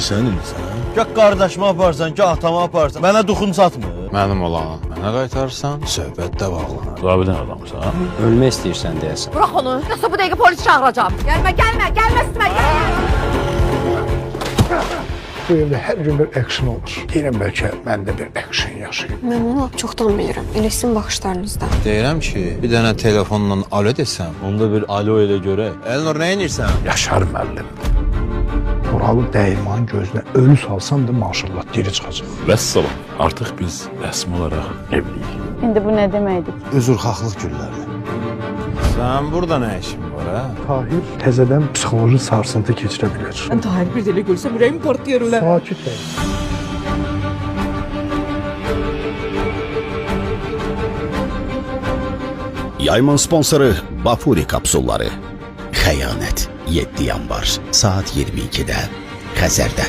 sənimsən? Gah qardaşımı aparsan, gah atamı aparsan. Mənə duxun satmır. Mənim olanı mənə qaytarsan, söhbətdə bağlanar. Zabidin adamsan. Ölmək istəyirsən deyəsən. Bırak onu. Yoksa bu dəqiqə polis çağıracağım. Gelme üstüme gelme. Bu evdə hər gün bir action olur. Deyirəm bəlkə mən də bir action yaşayım. Mən onu çoxdan bilirəm. Elə sizin baxışlarınızda. Deyirəm ki, bir dənə telefonla alo desəm. Onda bir alo elə görək. Elnur nə edirsən? Yaşar müəllim. Oralı dəyirmanın gözünə ölü salsam da maşallah diri çıxacaq. Vəssalam. Artıq biz rəsmi olaraq evliyik. İndi bu nə deməkdir? Üzrxahlıq gülləri. Sən burada nə işin var, hə? Tahir təzədən psixoloji sarsıntı keçirə bilər. Tahir bir deli görsem yüreğim patlıyor öyle. Sakit ol. Yayımın sponsoru Bafuri kapsulları. Xəyanət 7 yanvar saat 22-də Xəzərdə.